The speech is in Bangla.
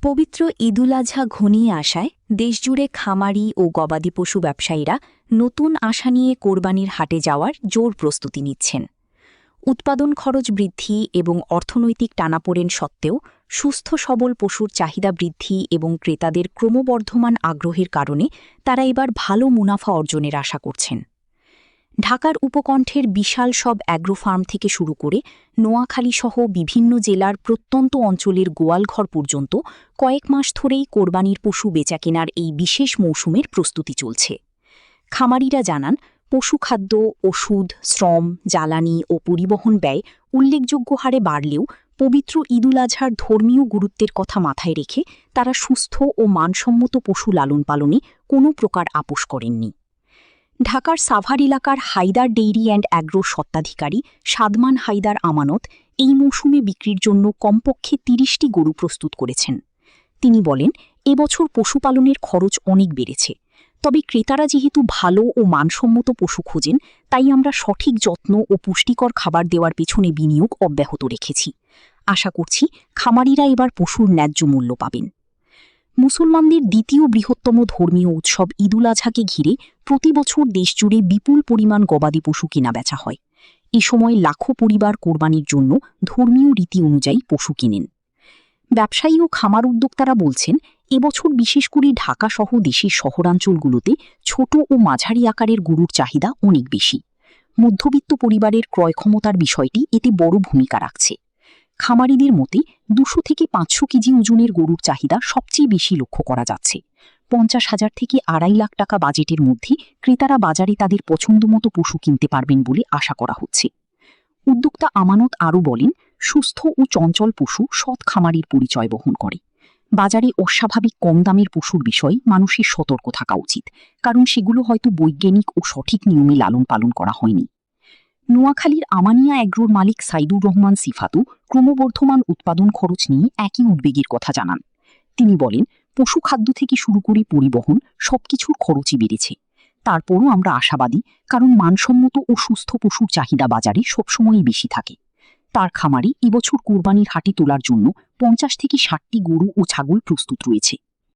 পবিত্র ঈদুল আজহা ঘনিয়ে আসায় দেশজুড়ে খামারি ও গবাদি পশু ব্যবসায়ীরা নতুন আশা নিয়ে কোরবানির হাটে যাওয়ার জোর প্রস্তুতি নিচ্ছেন। উৎপাদন খরচ বৃদ্ধি এবং অর্থনৈতিক টানাপোড়েন সত্ত্বেও সুস্থ সবল পশুর চাহিদা বৃদ্ধি এবং ক্রেতাদের ক্রমবর্ধমান আগ্রহের কারণে তারা এবার ভালো মুনাফা অর্জনের আশা করছেন। ঢাকার উপকণ্ঠের বিশাল সব অ্যাগ্রো ফার্ম থেকে শুরু করে নোয়াখালীসহ বিভিন্ন জেলার প্রত্যন্ত অঞ্চলের গোয়ালঘর পর্যন্ত কয়েক মাস ধরেই কোরবানির পশু বেচাকেনার এই বিশেষ মৌসুমের প্রস্তুতি চলছে। খামারিরা জানান, পশুখাদ্য, ওষুধ, শ্রম, জ্বালানি ও পরিবহন ব্যয় উল্লেখযোগ্য হারে বাড়লেও পবিত্র ঈদুল আজহার ধর্মীয় গুরুত্বের কথা মাথায় রেখে তারা সুস্থ ও মানসম্মত পশু লালন পালনে কোনো প্রকার আপোস করেননি। ঢাকার সাভার এলাকার হায়দার ডেইরি অ্যান্ড অ্যাগ্রোর স্বত্বাধিকারী সাদমান হায়দার আমানত এই মৌসুমে বিক্রির জন্য কমপক্ষে ৩০টি গরু প্রস্তুত করেছেন। তিনি বলেন, এবছর পশুপালনের খরচ অনেক বেড়েছে, তবে ক্রেতারা যেহেতু ভালো ও মানসম্মত পশু খোঁজেন, তাই আমরা সঠিক যত্ন ও পুষ্টিকর খাবার দেওয়ার পেছনে বিনিয়োগ অব্যাহত রেখেছি। আশা করছি খামারিরা এবার পশুর ন্যায্য মূল্য পাবেন। মুসলমানদের দ্বিতীয় বৃহত্তম ধর্মীয় উৎসব ঈদুল আজহাকে ঘিরে প্রতি বছর দেশজুড়ে বিপুল পরিমাণ গবাদি পশু কেনাবেচা হয়। এ সময় লাখো পরিবার কোরবানির জন্য ধর্মীয় রীতি অনুযায়ী পশু কিনেন। ব্যবসায়ী ও খামার উদ্যোক্তারা বলছেন, এবছর বিশেষ করে ঢাকাসহ দেশের শহরাঞ্চলগুলোতে ছোট ও মাঝারি আকারের গরুর চাহিদা অনেক বেশি। মধ্যবিত্ত পরিবারের ক্রয় ক্ষমতার বিষয়টি এতে বড় ভূমিকা রাখছে। খামারিদের মতে ২০০ থেকে ৫০০ কেজি ওজনের গরুর চাহিদা সবচেয়ে বেশি লক্ষ্য করা যাচ্ছে। ৫০,০০০ থেকে ২.৫ লাখ টাকা বাজেটের মধ্যে ক্রেতারা বাজারে তাদের পছন্দমতো পশু কিনতে পারবেন বলে আশা করা হচ্ছে। উদ্যোক্তা আমানত আরও বলেন, সুস্থ ও চঞ্চল পশু সৎ খামারির পরিচয় বহন করে। বাজারে অস্বাভাবিক কম দামের পশুর বিষয়ে মানুষের সতর্ক থাকা উচিত, কারণ সেগুলো হয়তো বৈজ্ঞানিক ও সঠিক নিয়মে লালন পালন করা হয়নি। নোয়াখালীর আমানিয়া অ্যাগ্রোর মালিক সাইদুর রহমান সিফাতু ক্রমবর্ধমান উৎপাদন খরচ নিয়ে একই উদ্বেগের কথা জানান। তিনি বলেন, পশুখাদ্য থেকে শুরু করে পরিবহন সবকিছুর খরচই বেড়েছে। তারপরও আমরা আশাবাদী, কারণ মানসম্মত ও সুস্থ পশুর চাহিদা বাজারে সবসময়ই বেশি থাকে। তার খামারে এবছর কোরবানির হাটে তোলার জন্য ৫০ থেকে ৬০টি গরু ও ছাগল প্রস্তুত রয়েছে।